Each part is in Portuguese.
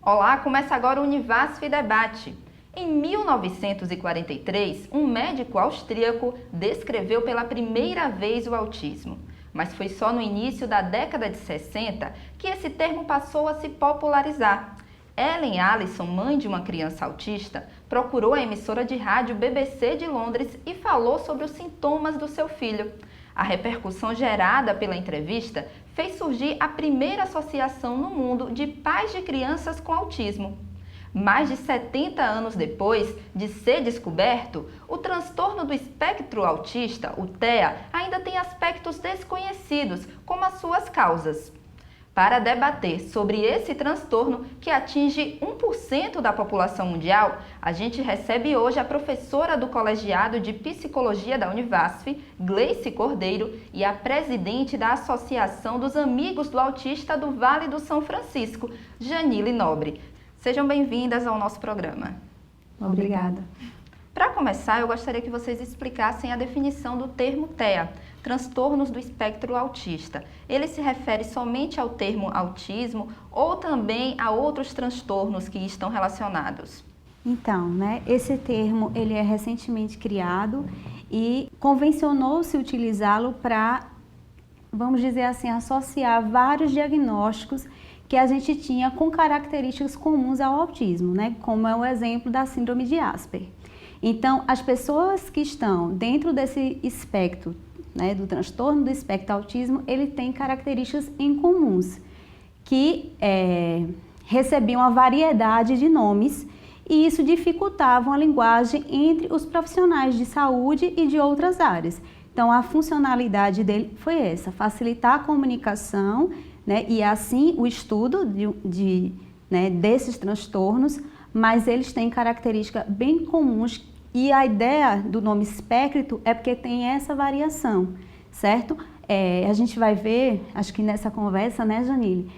Olá, começa agora o Univasf Debate. Em 1943, um médico austríaco descreveu pela primeira vez o autismo. Mas foi só no início da década de 60 que esse termo passou a se popularizar. Ellen Allison, mãe de uma criança autista, procurou a emissora de rádio BBC de Londres e falou sobre os sintomas do seu filho. A repercussão gerada pela entrevista fez surgir a primeira associação no mundo de pais de crianças com autismo. Mais de 70 anos depois de ser descoberto, o transtorno do espectro autista, o TEA, ainda tem aspectos desconhecidos, como as suas causas. Para debater sobre esse transtorno, que atinge 1% da população mundial, a gente recebe hoje a professora do Colegiado de Psicologia da Univasf, Gleice Cordeiro, e a presidente da Associação dos Amigos do Autista do Vale do São Francisco, Janile Nobre. Sejam bem-vindas ao nosso programa. Obrigada. Para começar, eu gostaria que vocês explicassem a definição do termo TEA, transtornos do espectro autista. Ele se refere somente ao termo autismo ou também a outros transtornos que estão relacionados? Então, esse termo ele é recentemente criado e convencionou-se utilizá-lo para, vamos dizer assim, associar vários diagnósticos que a gente tinha com características comuns ao autismo, como é o exemplo da síndrome de Asperger. Então, as pessoas que estão dentro desse espectro, do transtorno do espectro autismo, ele tem características em comuns, que recebiam uma variedade de nomes e isso dificultava a linguagem entre os profissionais de saúde e de outras áreas. Então, a funcionalidade dele foi essa, facilitar a comunicação, e assim o estudo desses transtornos, mas eles têm características bem comuns e a ideia do nome espectro é porque tem essa variação, certo? A gente vai ver, acho que nessa conversa, Janile,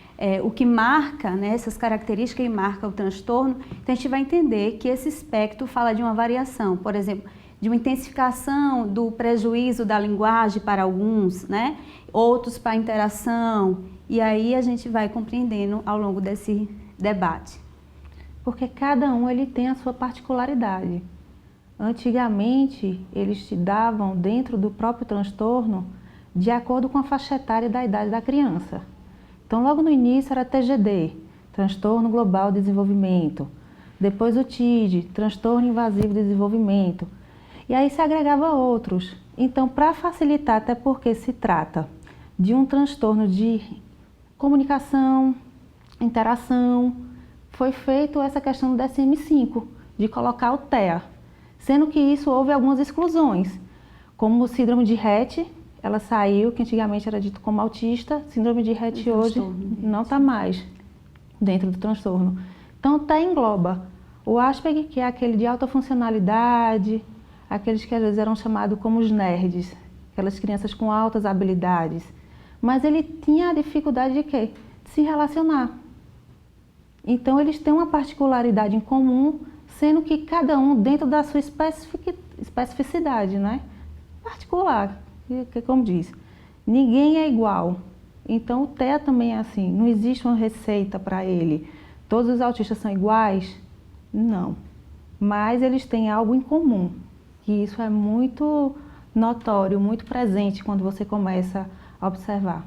o que marca, essas características que marca o transtorno, então a gente vai entender que esse espectro fala de uma variação, por exemplo, de uma intensificação do prejuízo da linguagem para alguns, outros para a interação, e aí a gente vai compreendendo ao longo desse debate. Porque cada um ele tem a sua particularidade. Antigamente, eles te davam dentro do próprio transtorno de acordo com a faixa etária da idade da criança. Então, logo no início era TGD, Transtorno Global de Desenvolvimento. Depois o TID, Transtorno Invasivo de Desenvolvimento. E aí se agregava outros. Então, para facilitar, até porque se trata de um transtorno de comunicação, interação, foi feito essa questão do DSM-5, de colocar o TEA, sendo que isso houve algumas exclusões, como síndrome de Rett, ela saiu, que antigamente era dito como autista, síndrome de Rett hoje não está mais dentro do transtorno. Então, o TEA engloba o Asperger, que é aquele de alta funcionalidade, aqueles que às vezes eram chamados como os nerds, aquelas crianças com altas habilidades, mas ele tinha a dificuldade de quê? De se relacionar. Então, eles têm uma particularidade em comum, sendo que cada um dentro da sua especificidade, particular, que como diz, ninguém é igual. Então, o TEA também é assim, não existe uma receita para ele. Todos os autistas são iguais? Não. Mas eles têm algo em comum, e isso é muito notório, muito presente quando você começa a observar.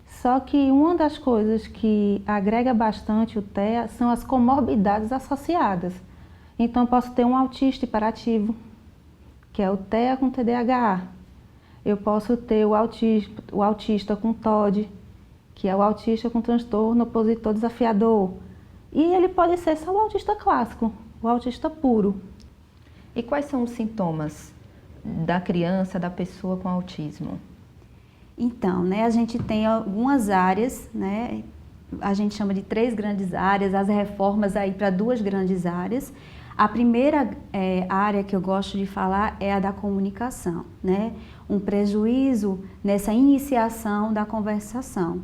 Só que uma das coisas que agrega bastante o TEA são as comorbidades associadas. Então, eu posso ter um autista hiperativo, que é o TEA com TDAH. Eu posso ter o autista com TOD, que é o autista com transtorno opositor desafiador. E ele pode ser só o autista clássico, o autista puro. E quais são os sintomas da criança, da pessoa com autismo? Então, a gente tem algumas áreas, a gente chama de 3 grandes áreas, as reformas aí para 2 grandes áreas. A primeira área que eu gosto de falar é a da comunicação, um prejuízo nessa iniciação da conversação,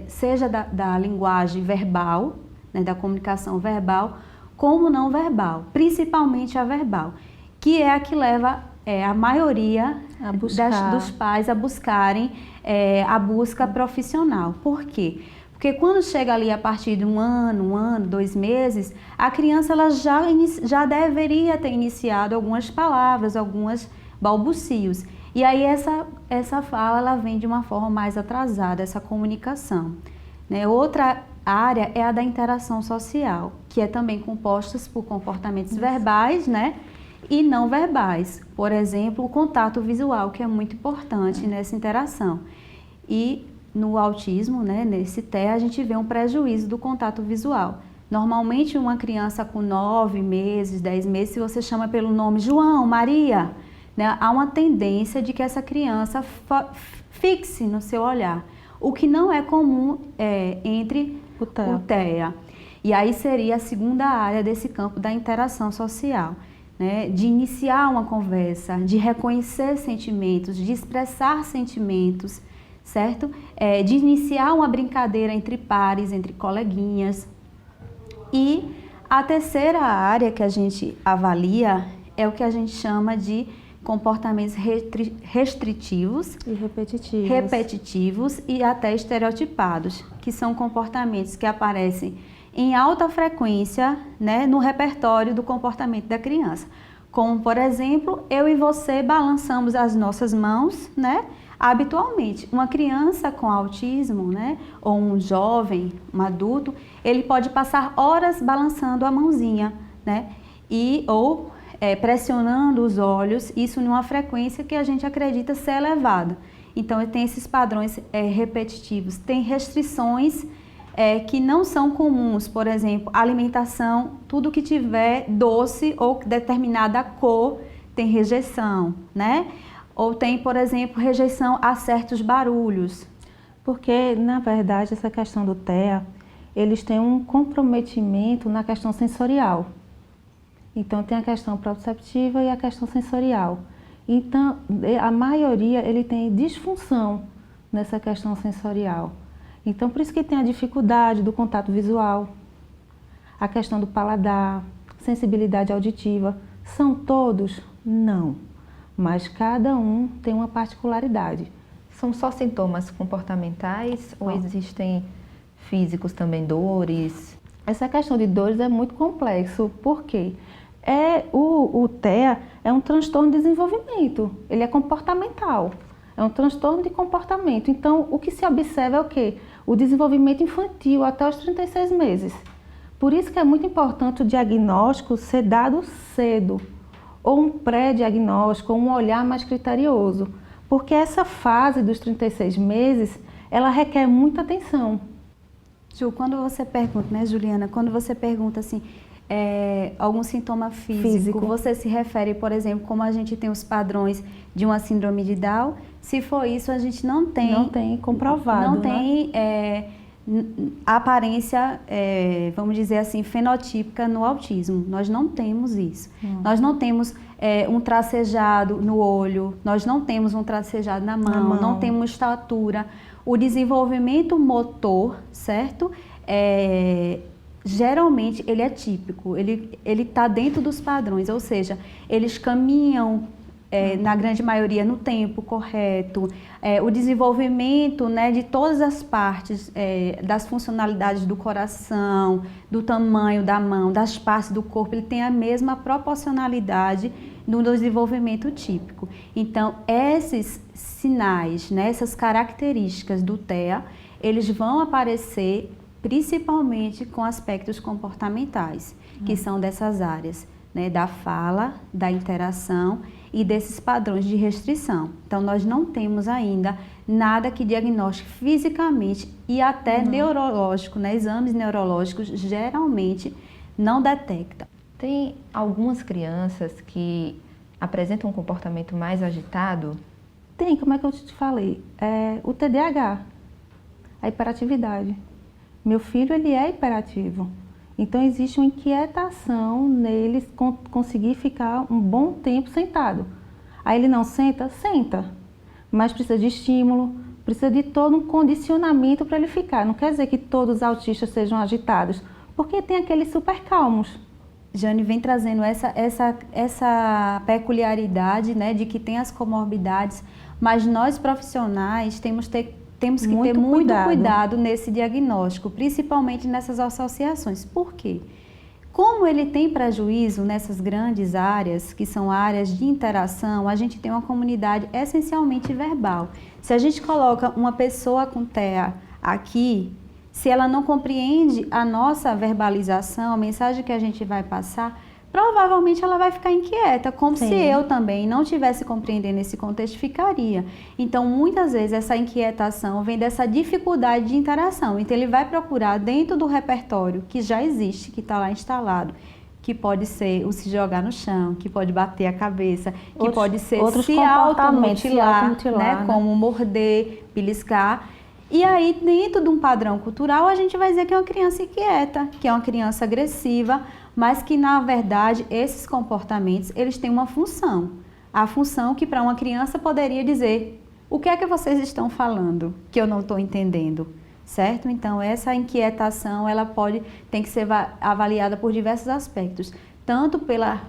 seja da linguagem verbal, da comunicação verbal, como não verbal, principalmente a verbal, que é a que leva a maioria dos pais a buscarem a busca profissional. Por quê? Porque Porque quando chega ali a partir de um ano, 2 meses, a criança ela já deveria ter iniciado algumas palavras, alguns balbucios. E aí essa fala ela vem de uma forma mais atrasada, essa comunicação. Né? Outra área é a da interação social, que é também composta por comportamentos verbais, né? E não verbais. Por exemplo, o contato visual, que é muito importante nessa interação. E no autismo, né, nesse TEA, a gente vê um prejuízo do contato visual. Normalmente, uma criança com 9 meses, 10 meses, se você chama pelo nome João, Maria, né, há uma tendência de que essa criança fixe no seu olhar, o que não é comum entre o TEA. E aí seria a segunda área desse campo da interação social, né, de iniciar uma conversa, de reconhecer sentimentos, de expressar sentimentos, certo? De iniciar uma brincadeira entre pares, entre coleguinhas. E a terceira área que a gente avalia é o que a gente chama de comportamentos restritivos e repetitivos e até estereotipados, que são comportamentos que aparecem em alta frequência, né, no repertório do comportamento da criança. Como, por exemplo, eu e você balançamos as nossas mãos, né, habitualmente. Uma criança com autismo, né, ou um jovem, um adulto, ele pode passar horas balançando a mãozinha, né, ou pressionando os olhos, isso numa frequência que a gente acredita ser elevada. Então, tem esses padrões repetitivos, tem restrições que não são comuns, por exemplo, alimentação, tudo que tiver doce ou determinada cor tem rejeição, né? Ou tem, por exemplo, rejeição a certos barulhos. Porque, na verdade, essa questão do TEA, eles têm um comprometimento na questão sensorial. Então, tem a questão proprioceptiva e a questão sensorial. Então, a maioria, ele tem disfunção nessa questão sensorial. Então, por isso que tem a dificuldade do contato visual, a questão do paladar, sensibilidade auditiva. São todos? Não. Mas cada um tem uma particularidade. São só sintomas comportamentais ou existem físicos também, dores? Essa questão de dores é muito complexo, porque o TEA é um transtorno de desenvolvimento, ele é comportamental, é um transtorno de comportamento. Então, o que se observa é o quê? O desenvolvimento infantil até os 36 meses. Por isso que é muito importante o diagnóstico ser dado cedo, ou um pré-diagnóstico, ou um olhar mais criterioso, porque essa fase dos 36 meses, ela requer muita atenção. Ju, quando você pergunta, né, Juliana, quando você pergunta assim, algum sintoma físico, você se refere, por exemplo, como a gente tem os padrões de uma síndrome de Down, se for isso, a gente não tem comprovado, não tem aparência, vamos dizer assim, fenotípica no autismo. Nós não temos isso. Nós não temos um tracejado no olho, nós não temos um tracejado na mão, não temos estatura. O desenvolvimento motor, certo? Geralmente ele é típico, ele está dentro dos padrões, ou seja, eles caminham na grande maioria no tempo correto, o desenvolvimento, né, de todas as partes, das funcionalidades do coração, do tamanho da mão, das partes do corpo, ele tem a mesma proporcionalidade no desenvolvimento típico. Então, esses sinais, né, essas características do TEA, eles vão aparecer principalmente com aspectos comportamentais, que são dessas áreas, né, da fala, da interação e desses padrões de restrição. Então, nós não temos ainda nada que diagnostique fisicamente e até neurológico, né, exames neurológicos geralmente não detectam. Tem algumas crianças que apresentam um comportamento mais agitado? Tem, como é que eu te falei? O TDAH, a hiperatividade. Meu filho, ele é hiperativo. Então, existe uma inquietação nele conseguir ficar um bom tempo sentado. Aí ele não senta? Senta. Mas precisa de estímulo, precisa de todo um condicionamento para ele ficar. Não quer dizer que todos os autistas sejam agitados, porque tem aqueles super calmos. Jane vem trazendo essa peculiaridade, né, de que tem as comorbidades, mas nós profissionais temos que temos que ter muito cuidado nesse diagnóstico, principalmente nessas associações. Por quê? Como ele tem prejuízo nessas grandes áreas, que são áreas de interação, a gente tem uma comunidade essencialmente verbal. Se a gente coloca uma pessoa com TEA aqui, se ela não compreende a nossa verbalização, a mensagem que a gente vai passar, provavelmente ela vai ficar inquieta, como se eu também não estivesse compreendendo esse contexto, ficaria. Então, muitas vezes, essa inquietação vem dessa dificuldade de interação. Então, ele vai procurar dentro do repertório que já existe, que está lá instalado, que pode ser o se jogar no chão, que pode bater a cabeça, que pode ser se automutilar, né? Como morder, beliscar. E aí, dentro de um padrão cultural, a gente vai dizer que é uma criança inquieta, que é uma criança agressiva, mas que, na verdade, esses comportamentos, eles têm uma função. A função que, para uma criança, poderia dizer: o que é que vocês estão falando que eu não estou entendendo? Certo? Então, essa inquietação, ela tem que ser avaliada por diversos aspectos. Tanto pela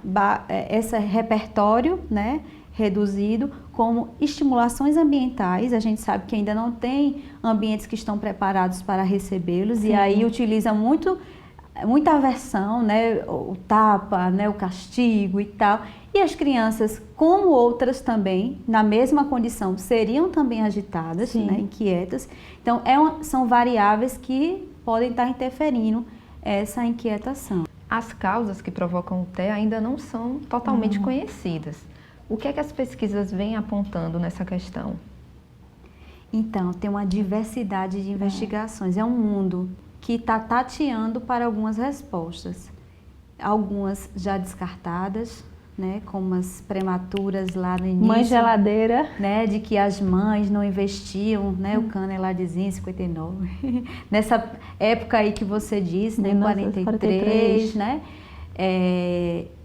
esse repertório, né, reduzido, como estimulações ambientais. A gente sabe que ainda não tem ambientes que estão preparados para recebê-los, e aí utiliza muita aversão, né, o tapa, né, o castigo e tal. E as crianças, como outras também, na mesma condição, seriam também agitadas, né, inquietas. Então, são variáveis que podem estar interferindo essa inquietação. As causas que provocam o TEA ainda não são totalmente conhecidas. O que é que as pesquisas vêm apontando nessa questão? Então, tem uma diversidade de investigações. É um mundo que está tateando para algumas respostas. Algumas já descartadas, né, como as prematuras lá no início. Mãe geladeira. Né, de que as mães não investiam, né, o Kahneman lá dizia em 59. Nessa época aí que você disse, né, 43, né?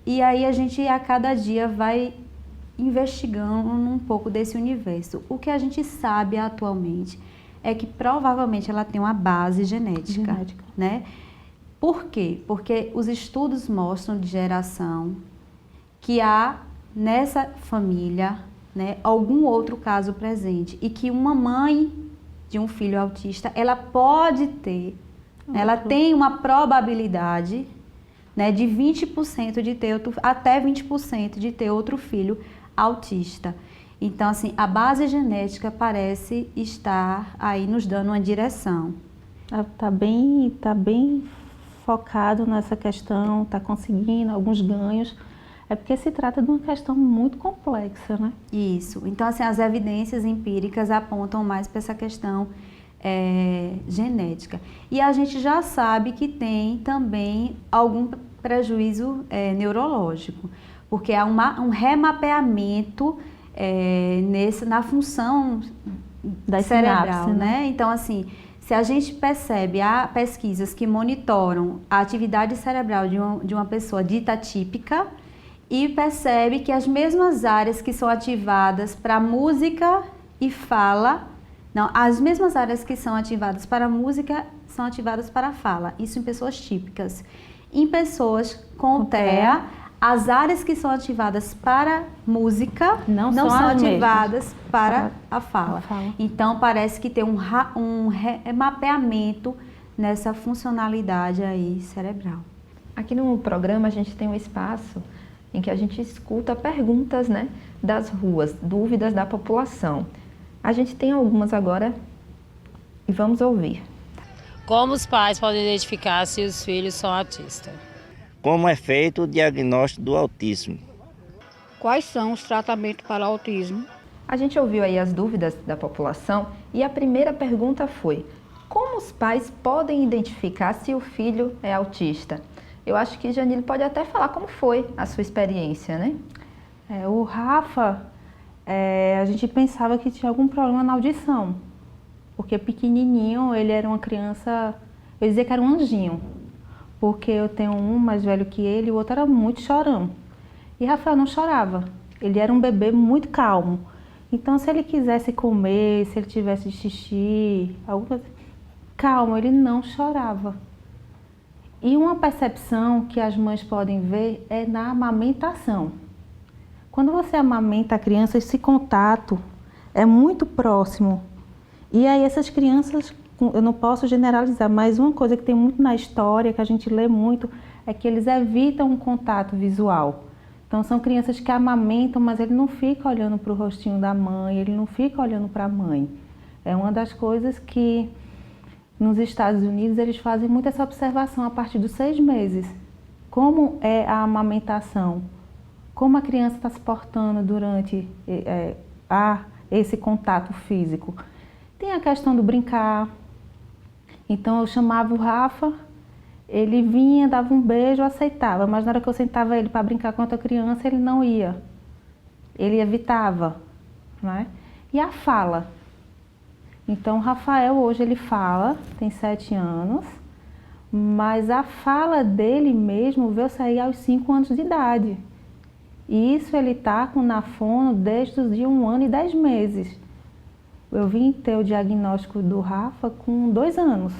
E aí a gente a cada dia vai investigando um pouco desse universo. O que a gente sabe atualmente é que provavelmente ela tem uma base genética. Né? Por quê? Porque os estudos mostram de geração que há nessa família, né, algum outro caso presente e que uma mãe de um filho autista, ela pode ter, ela tem uma probabilidade, né, de 20% de ter até 20% de ter outro filho autista. Então, assim, a base genética parece estar aí nos dando uma direção. Tá bem focado nessa questão, está conseguindo alguns ganhos. É porque se trata de uma questão muito complexa, né? Isso. Então, assim, as evidências empíricas apontam mais para essa questão genética. E a gente já sabe que tem também algum prejuízo neurológico, porque há um remapeamento na função da cerebral, sinapse, né? Então, assim, se a gente percebe, há pesquisas que monitoram a atividade cerebral de uma pessoa dita típica e percebe que as mesmas áreas que são ativadas para música e fala, não, as mesmas áreas que são ativadas para música são ativadas para fala, isso em pessoas típicas. Em pessoas com TEA, as áreas que são ativadas para música não são ativadas para a fala. Então, parece que tem um mapeamento nessa funcionalidade aí cerebral. Aqui no programa a gente tem um espaço em que a gente escuta perguntas, né, das ruas, dúvidas da população. A gente tem algumas agora e vamos ouvir. Como os pais podem identificar se os filhos são autistas? Como é feito o diagnóstico do autismo? Quais são os tratamentos para o autismo? A gente ouviu aí as dúvidas da população e a primeira pergunta foi: como os pais podem identificar se o filho é autista? Eu acho que Janile pode até falar como foi a sua experiência, né? O Rafa, a gente pensava que tinha algum problema na audição, porque pequenininho ele era uma criança, eu dizia que era um anjinho, porque eu tenho um mais velho que ele e o outro era muito chorão. E Rafael não chorava, ele era um bebê muito calmo. Então, se ele quisesse comer, se ele tivesse xixi, alguma coisa, calmo, ele não chorava. E uma percepção que as mães podem ver é na amamentação. Quando você amamenta a criança, esse contato é muito próximo. E aí essas crianças, eu não posso generalizar, mas uma coisa que tem muito na história, que a gente lê muito, é que eles evitam um contato visual. Então são crianças que amamentam, mas ele não fica olhando para o rostinho da mãe, ele não fica olhando para a mãe. É uma das coisas que nos Estados Unidos eles fazem muito essa observação a partir dos 6 meses. Como é a amamentação? Como a criança está se portando durante esse contato físico? Tem a questão do brincar. Então eu chamava o Rafa, ele vinha, dava um beijo, eu aceitava, mas na hora que eu sentava ele para brincar com outra criança, ele não ia. Ele evitava, né? E a fala. Então o Rafael hoje ele fala, tem 7 anos, mas a fala dele mesmo veio sair aos 5 anos de idade. E isso ele está com na fono desde os de 1 ano e 10 meses. Eu vim ter o diagnóstico do Rafa com 2 anos.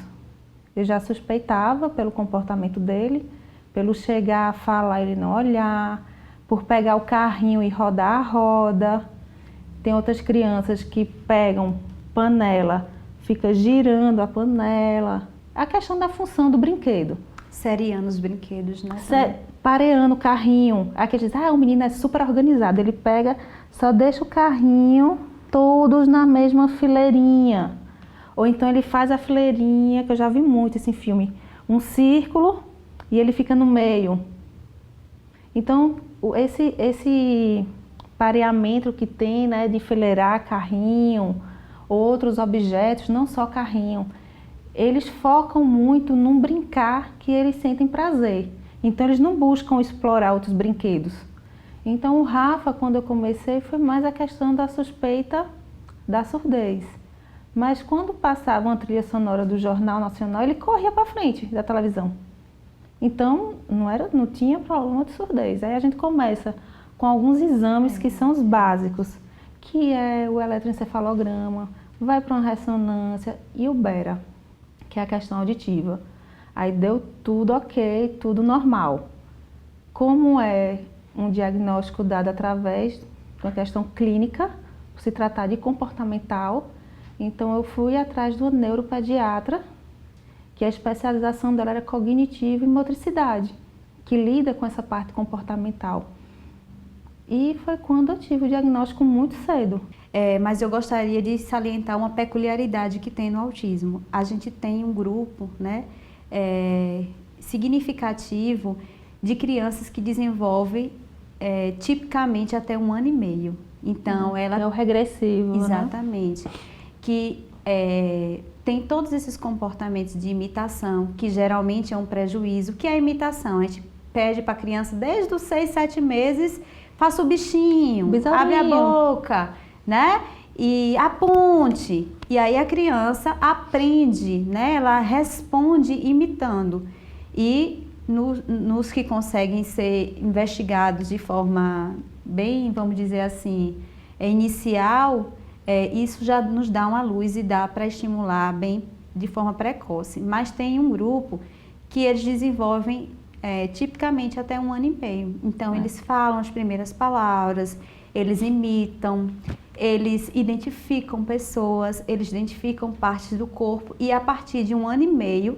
Eu já suspeitava pelo comportamento dele, pelo chegar a falar ele não olhar, por pegar o carrinho e rodar a roda. Tem outras crianças que pegam panela, fica girando a panela. A questão da função do brinquedo. Seriando os brinquedos, né? Pareando o carrinho. Aqui diz, o menino é super organizado. Ele pega, só deixa o carrinho todos na mesma fileirinha. Ou então ele faz a fileirinha, que eu já vi muito esse filme, um círculo e ele fica no meio. Então, esse pareamento que tem, né, de enfileirar carrinho, outros objetos, não só carrinho, eles focam muito num brincar que eles sentem prazer. Então, eles não buscam explorar outros brinquedos. Então, o Rafa, quando eu comecei, foi mais a questão da suspeita da surdez. Mas quando passava uma trilha sonora do Jornal Nacional, ele corria para frente da televisão. Então, não tinha problema de surdez. Aí a gente começa com alguns exames que são os básicos, que é o eletroencefalograma, vai para uma ressonância e o Bera, que é a questão auditiva. Aí deu tudo ok, tudo normal. Como é um diagnóstico dado através de uma questão clínica, por se tratar de comportamental, então eu fui atrás do neuropediatra, que a especialização dela era cognitiva e motricidade, que lida com essa parte comportamental. E foi quando eu tive o diagnóstico muito cedo. Mas eu gostaria de salientar uma peculiaridade que tem no autismo. A gente tem um grupo, né, significativo de crianças que desenvolvem tipicamente até 1 ano e meio. Então, ela... É o regressivo, exatamente. Né? Que tem todos esses comportamentos de imitação, que geralmente é um prejuízo. O que é a imitação? A gente pede para a criança desde os 6, 7 meses, faça o bichinho, abre a boca, né? E aponte. E aí a criança aprende, né? Ela responde imitando. E nos que conseguem ser investigados de forma bem, vamos dizer assim, inicial, isso já nos dá uma luz e dá para estimular bem de forma precoce. Mas tem um grupo que eles desenvolvem tipicamente até 1 ano e meio. Então, eles falam as primeiras palavras, eles imitam, eles identificam pessoas, eles identificam partes do corpo e a partir de 1 ano e meio,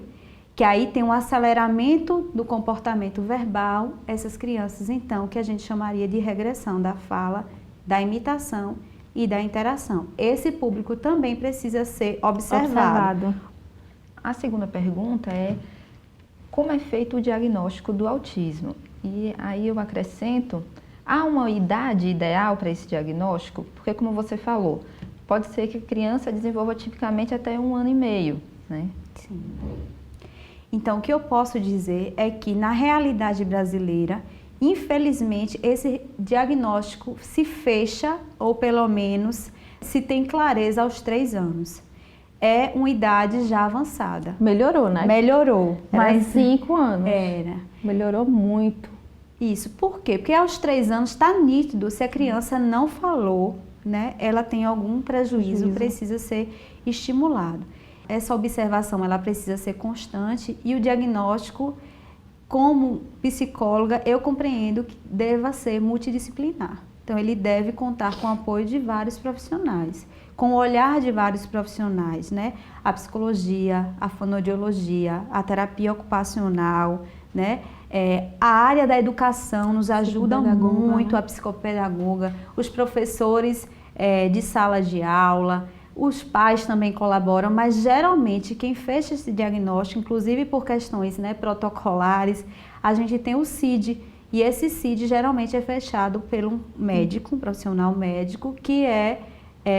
que aí tem um aceleramento do comportamento verbal, essas crianças, então, que a gente chamaria de regressão da fala, da imitação e da interação. Esse público também precisa ser observado. A segunda pergunta é: como é feito o diagnóstico do autismo? E aí eu acrescento, há uma idade ideal para esse diagnóstico? Porque, como você falou, pode ser que a criança desenvolva tipicamente até 1 ano e meio, né? Sim. Então, o que eu posso dizer é que, na realidade brasileira, infelizmente, esse diagnóstico se fecha, ou pelo menos se tem clareza aos 3 anos. É uma idade já avançada. Melhorou, né? Melhorou. Mas 5 anos. Era. Melhorou muito. Isso. Por quê? Porque aos 3 anos está nítido, se a criança não falou, né, ela tem algum prejuízo, precisa ser estimulado. Essa observação, ela precisa ser constante e o diagnóstico, como psicóloga, eu compreendo que deva ser multidisciplinar. Então, ele deve contar com o apoio de vários profissionais, com o olhar de vários profissionais, né? A psicologia, a fonoaudiologia, a terapia ocupacional, né? A área da educação nos ajuda muito, né? a psicopedagoga, os professores de sala de aula, os pais também colaboram, mas geralmente quem fecha esse diagnóstico, inclusive por questões, né, protocolares, a gente tem o CID, e esse CID geralmente é fechado pelo médico, um profissional médico, que é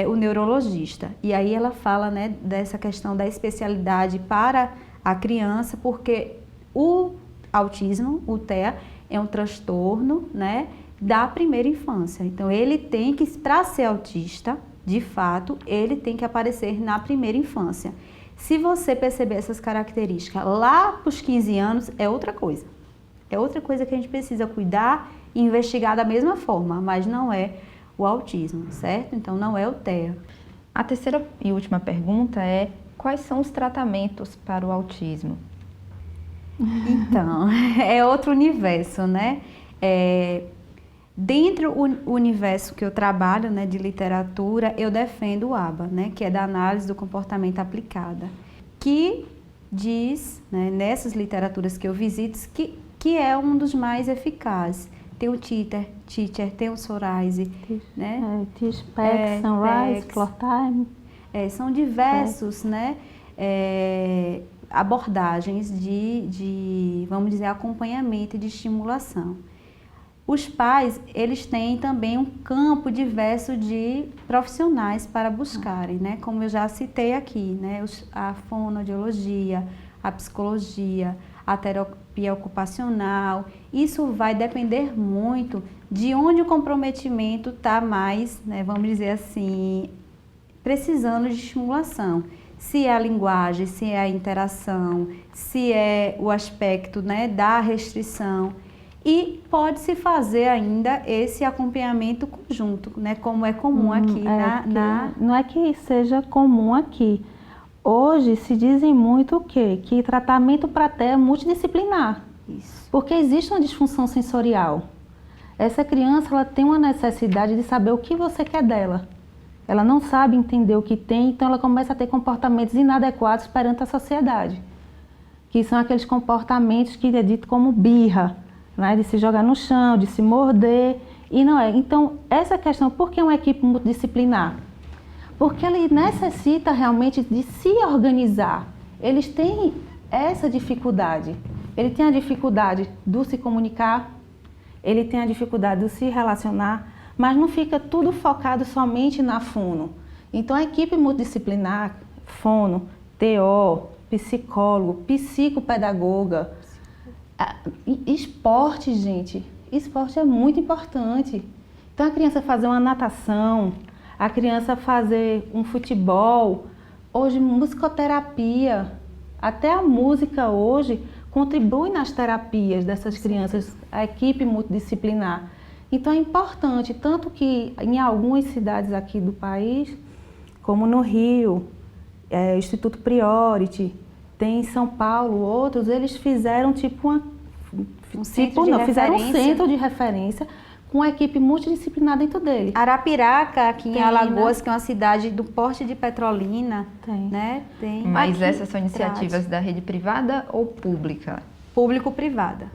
o neurologista. E aí ela fala, né, dessa questão da especialidade para a criança, porque o autismo, o TEA, é um transtorno, né, da primeira infância. Então ele tem que, para ser autista, de fato, ele tem que aparecer na primeira infância. Se você perceber essas características lá para os 15 anos, é outra coisa. É outra coisa que a gente precisa cuidar e investigar da mesma forma, mas não é o autismo, certo? Então não é o TEA. A terceira e última pergunta é: quais são os tratamentos para o autismo? Então, é outro universo, né? Dentro do universo que eu trabalho, né, de literatura, eu defendo o ABA, né, que é da análise do comportamento aplicada, que diz, né, nessas literaturas que eu visito, que é um dos mais eficazes. Tem o Teacher, tem o Soraise, né? T-Specs, Sunrise, Flortime. São diversos, né, abordagens de, vamos dizer, acompanhamento e de estimulação. Os pais, eles têm também um campo diverso de profissionais para buscarem, né? Como eu já citei aqui, né? A fonoaudiologia, a psicologia, a terapia ocupacional. Isso vai depender muito de onde o comprometimento está mais, né? Vamos dizer assim, precisando de estimulação. Se é a linguagem, se é a interação, se é o aspecto, né, da restrição. E pode-se fazer ainda esse acompanhamento conjunto, né? Como é comum aqui Não é que seja comum aqui. Hoje se dizem muito o quê? Que tratamento para TEA é multidisciplinar. Isso. Porque existe uma disfunção sensorial. Essa criança, ela tem uma necessidade de saber o que você quer dela. Ela não sabe entender o que tem, então ela começa a ter comportamentos inadequados perante a sociedade. Que são aqueles comportamentos que é dito como birra, né, de se jogar no chão, de se morder, e não é. Então, essa questão, por que uma equipe multidisciplinar? Porque ele necessita realmente de se organizar. Eles têm essa dificuldade. Ele tem a dificuldade do se comunicar, ele tem a dificuldade do se relacionar, mas não fica tudo focado somente na fono. Então, a equipe multidisciplinar, fono, TO, psicólogo, psicopedagoga, esporte, gente, esporte é muito importante. Então a criança fazer uma natação, a criança fazer um futebol, hoje musicoterapia, até a música hoje contribui nas terapias dessas crianças, a equipe multidisciplinar. Então é importante, tanto que em algumas cidades aqui do país, como no Rio, o Instituto Priority, tem em São Paulo, outros, eles fizeram fizeram um centro de referência com a equipe multidisciplinar dentro dele. Arapiraca, aqui em Tem, Alagoas, né? que é uma cidade do porte de Petrolina, Tem. né? Tem. Mas Aqui, essas são iniciativas da rede privada ou pública? Público-privada.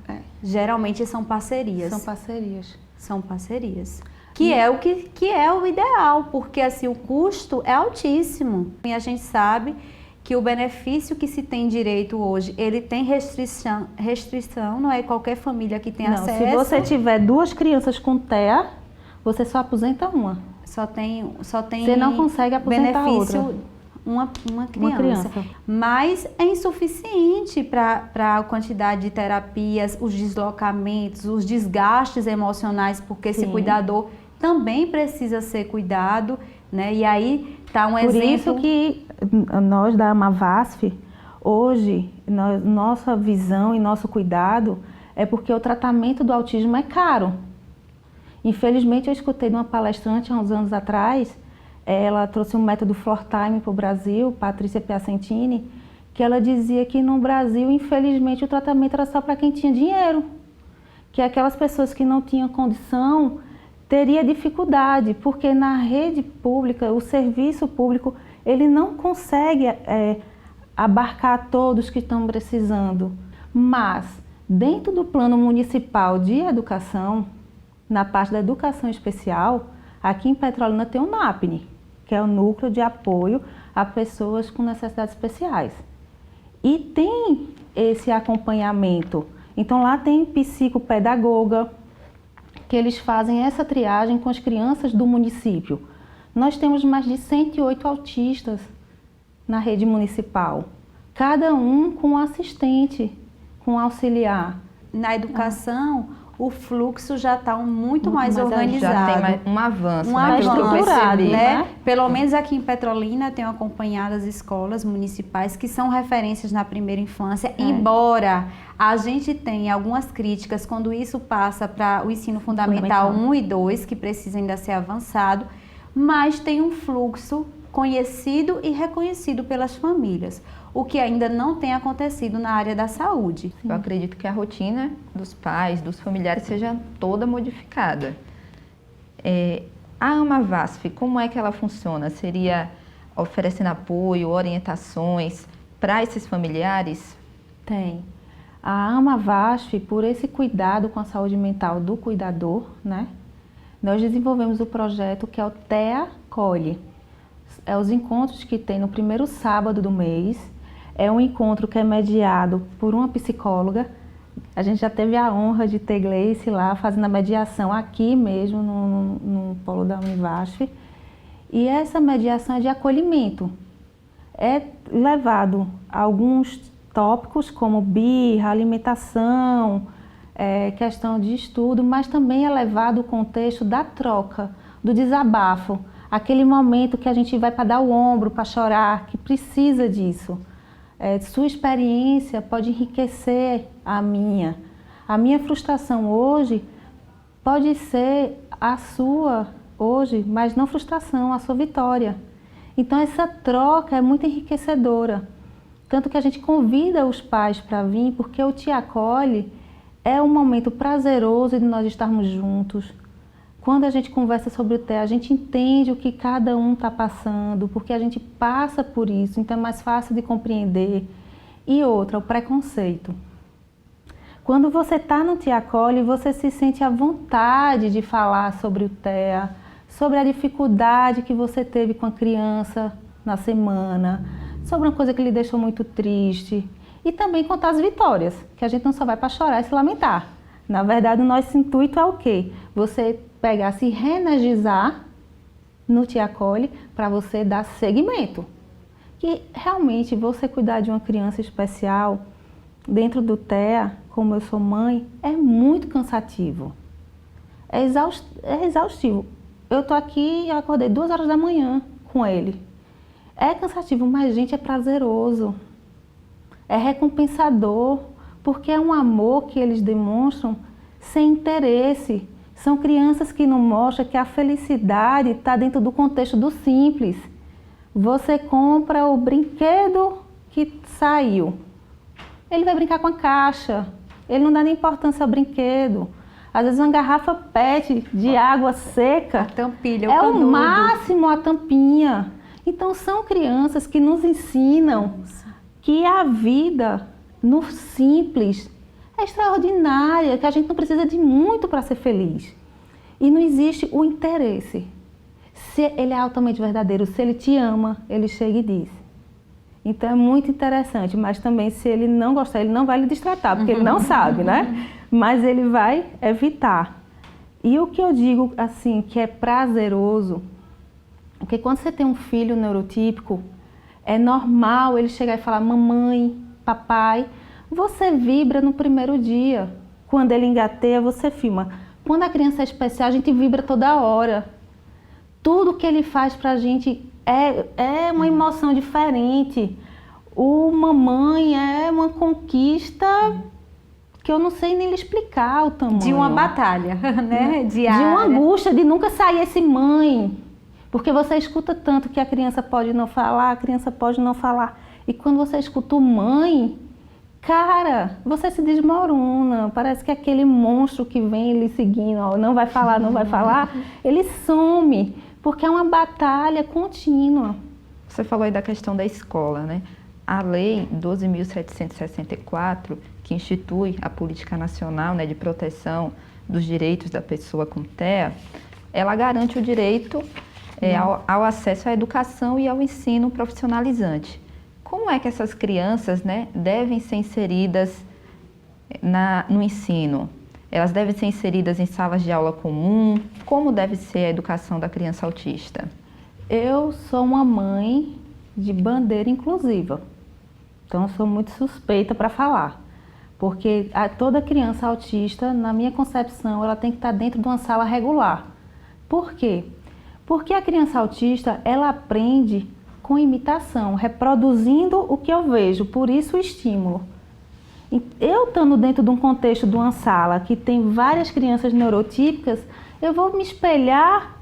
Geralmente são parcerias. São parcerias. São parcerias. Que é o ideal, porque assim o custo é altíssimo. E a gente sabe que o benefício que se tem direito hoje, ele tem restrição, não é qualquer família que tem acesso. Se você tiver 2 crianças com TEA, você só aposenta uma. Só tem Você não consegue aposentar benefício outra. Uma criança. Mas é insuficiente para a quantidade de terapias, os deslocamentos, os desgastes emocionais, porque esse cuidador também precisa ser cuidado, né? E aí está um exemplo. Por isso que nós da Amavasf, hoje, nossa visão e nosso cuidado é porque o tratamento do autismo é caro. Infelizmente, eu escutei de uma palestrante há uns anos atrás, ela trouxe um método Flortime para o Brasil, Patrícia Piacentini, que ela dizia que no Brasil, infelizmente, o tratamento era só para quem tinha dinheiro. Que aquelas pessoas que não tinham condição teria dificuldade, porque na rede pública, o serviço público, ele não consegue abarcar todos que estão precisando. Mas, dentro do plano municipal de educação, na parte da educação especial, aqui em Petrolina tem o NAPNE, que é o Núcleo de Apoio a Pessoas com Necessidades Especiais. E tem esse acompanhamento. Então lá tem psicopedagoga, que eles fazem essa triagem com as crianças do município. Nós temos mais de 108 autistas na rede municipal, cada um com um assistente, com um auxiliar. Na educação, o fluxo já está muito mais organizado. Já tem um avanço, um avanço, né? Pelo menos aqui em Petrolina, tenho acompanhado as escolas municipais que são referências na primeira infância, embora a gente tenha algumas críticas quando isso passa para o ensino fundamental 1 e 2, que precisa ainda ser avançado, mas tem um fluxo conhecido e reconhecido pelas famílias, o que ainda não tem acontecido na área da saúde. Eu acredito que a rotina dos pais, dos familiares seja toda modificada. A AMAVASF, como é que ela funciona? Seria oferecendo apoio, orientações para esses familiares? Tem. A AMAVASF, por esse cuidado com a saúde mental do cuidador, né? Nós desenvolvemos o projeto que é o TEA Acolhe. É os encontros que tem no primeiro sábado do mês. É um encontro que é mediado por uma psicóloga. A gente já teve a honra de ter Gleice lá fazendo a mediação aqui mesmo no polo da Univasf. E essa mediação é de acolhimento. É levado a alguns tópicos como birra, alimentação, questão de estudo, mas também é levado o contexto da troca, do desabafo. Aquele momento que a gente vai para dar o ombro, para chorar, que precisa disso. Sua experiência pode enriquecer a minha. A minha frustração hoje pode ser a sua hoje, mas não frustração, a sua vitória. Então essa troca é muito enriquecedora. Tanto que a gente convida os pais para vir, porque o Te Acolhe é um momento prazeroso de nós estarmos juntos. Quando a gente conversa sobre o TEA, a gente entende o que cada um está passando, porque a gente passa por isso, então é mais fácil de compreender. E outra, o preconceito. Quando você está no Te Acolhe, você se sente à vontade de falar sobre o TEA, sobre a dificuldade que você teve com a criança na semana, sobre uma coisa que lhe deixou muito triste. E também contar as vitórias, que a gente não só vai para chorar e se lamentar. Na verdade, o nosso intuito é o quê? Você pegar, se reenergizar no Te Acolhe para você dar seguimento. Que realmente você cuidar de uma criança especial dentro do TEA, como eu sou mãe, é muito cansativo. É exaustivo. Eu tô aqui, eu acordei 2 horas da manhã com ele. É cansativo, mas, gente, é prazeroso. É recompensador, porque é um amor que eles demonstram sem interesse. São crianças que não mostram que a felicidade está dentro do contexto do simples. Você compra o brinquedo que saiu. Ele vai brincar com a caixa. Ele não dá nem importância ao brinquedo. Às vezes uma garrafa PET de água seca. A tampilha, é o máximo a tampinha. Então são crianças que nos ensinam que a vida no simples é extraordinária, que a gente não precisa de muito para ser feliz. E não existe o interesse. Se ele é altamente verdadeiro, se ele te ama, ele chega e diz. Então é muito interessante, mas também se ele não gostar, ele não vai lhe destratar, porque ele não sabe, né? Mas ele vai evitar. E o que eu digo, assim, que é prazeroso, porque quando você tem um filho neurotípico, é normal ele chegar e falar, mamãe, papai, você vibra no primeiro dia. Quando ele engateia, você filma. Quando a criança é especial, a gente vibra toda hora. Tudo que ele faz pra gente é uma emoção diferente. O mamãe é uma conquista que eu não sei nem lhe explicar o tamanho. De uma batalha, né? Diária. De uma angústia de nunca sair esse mãe. Porque você escuta tanto que a criança pode não falar, a criança pode não falar. E quando você escuta o mãe, cara, você se desmorona, parece que aquele monstro que vem lhe seguindo, ó, não vai falar, não vai falar, ele some, porque é uma batalha contínua. Você falou aí da questão da escola, né? A Lei 12.764, que institui a Política Nacional, né, de Proteção dos Direitos da Pessoa com TEA, ela garante o direito ao acesso à educação e ao ensino profissionalizante. Como é que essas crianças, né, devem ser inseridas no ensino? Elas devem ser inseridas em salas de aula comum? Como deve ser a educação da criança autista? Eu sou uma mãe de bandeira inclusiva, então eu sou muito suspeita para falar, porque toda criança autista, na minha concepção, ela tem que estar dentro de uma sala regular. Por quê? Porque a criança autista, ela aprende com imitação, reproduzindo o que eu vejo, por isso o estímulo. Eu estando dentro de um contexto de uma sala que tem várias crianças neurotípicas, eu vou me espelhar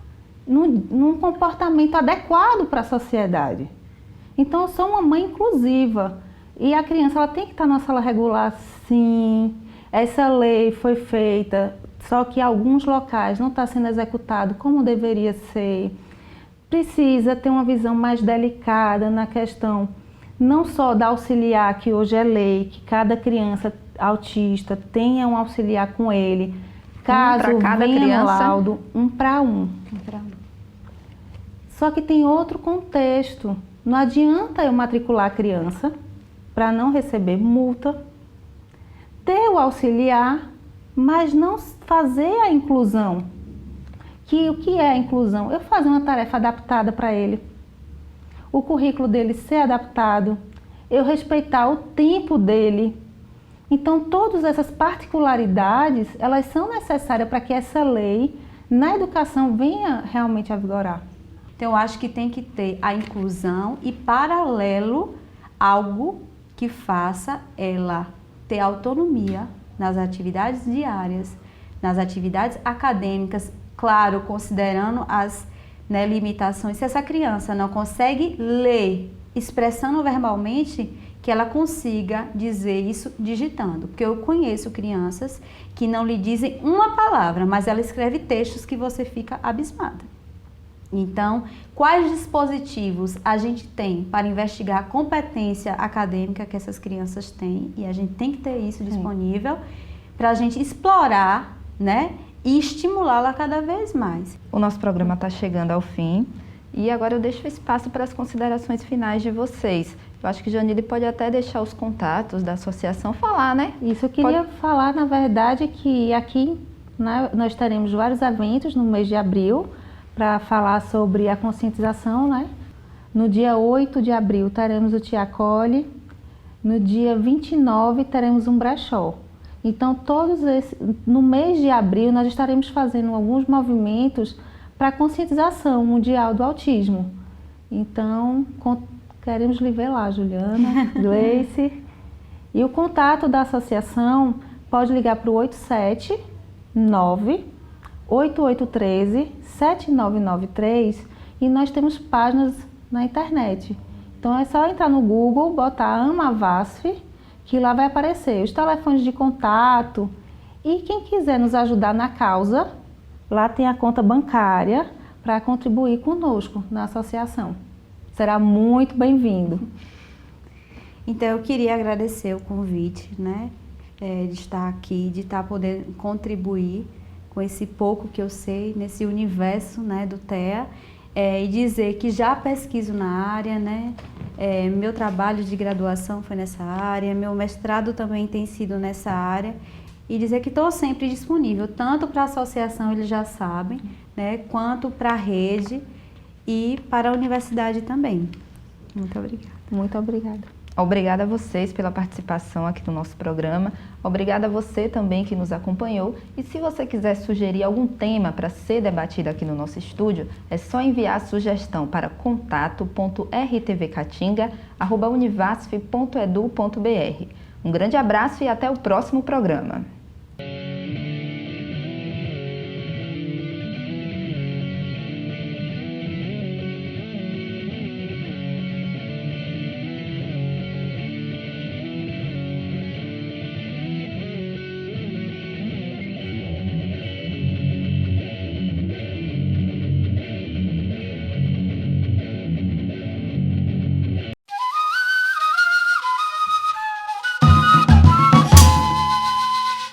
num comportamento adequado para a sociedade. Então, eu sou uma mãe inclusiva e a criança ela tem que estar na sala regular, sim. Essa lei foi feita, só que em alguns locais não está sendo executado como deveria ser. Precisa ter uma visão mais delicada na questão não só da auxiliar, que hoje é lei, que cada criança autista tenha um auxiliar com ele, caso venha no laudo, 1 para 1. Só que tem outro contexto. Não adianta eu matricular a criança para não receber multa, ter o auxiliar, mas não fazer a inclusão. O que é a inclusão? Eu fazer uma tarefa adaptada para ele, o currículo dele ser adaptado, eu respeitar o tempo dele. Então, todas essas particularidades, elas são necessárias para que essa lei na educação venha realmente a vigorar. Então, eu acho que tem que ter a inclusão e, paralelo, algo que faça ela ter autonomia nas atividades diárias, nas atividades acadêmicas, claro, considerando as limitações. Se essa criança não consegue ler, expressando verbalmente, que ela consiga dizer isso digitando. Porque eu conheço crianças que não lhe dizem uma palavra, mas ela escreve textos que você fica abismada. Então, quais dispositivos a gente tem para investigar a competência acadêmica que essas crianças têm? E a gente tem que ter isso disponível para a gente explorar, né? E estimulá-la cada vez mais. O nosso programa está chegando ao fim e agora eu deixo o espaço para as considerações finais de vocês. Eu acho que Janile pode até deixar os contatos da associação falar, né? Isso, eu queria falar, na verdade, que aqui, né, nós teremos vários eventos no mês de abril para falar sobre a conscientização, né? No dia 8 de abril teremos o Te Acolhe, no dia 29 teremos um brechó. Então, no mês de abril, nós estaremos fazendo alguns movimentos para a conscientização mundial do autismo. Então, queremos lhe ver lá, Juliana, Gleice. E o contato da associação pode ligar para o 879-8813-7993 e nós temos páginas na internet. Então, é só entrar no Google, botar AmaVasf, que lá vai aparecer os telefones de contato e quem quiser nos ajudar na causa, lá tem a conta bancária para contribuir conosco na associação. Será muito bem-vindo. Então, eu queria agradecer o convite, né, de estar aqui, de estar podendo contribuir com esse pouco que eu sei nesse universo, né, do TEA. E dizer que já pesquiso na área, né? Meu trabalho de graduação foi nessa área, meu mestrado também tem sido nessa área. E dizer que estou sempre disponível, tanto para a associação, eles já sabem, né? Quanto para a rede e para a universidade também. Muito obrigada. Muito obrigada. Obrigada a vocês pela participação aqui no nosso programa. Obrigada a você também que nos acompanhou. E se você quiser sugerir algum tema para ser debatido aqui no nosso estúdio, é só enviar a sugestão para contato.rtvcatinga@univasf.edu.br. Um grande abraço e até o próximo programa.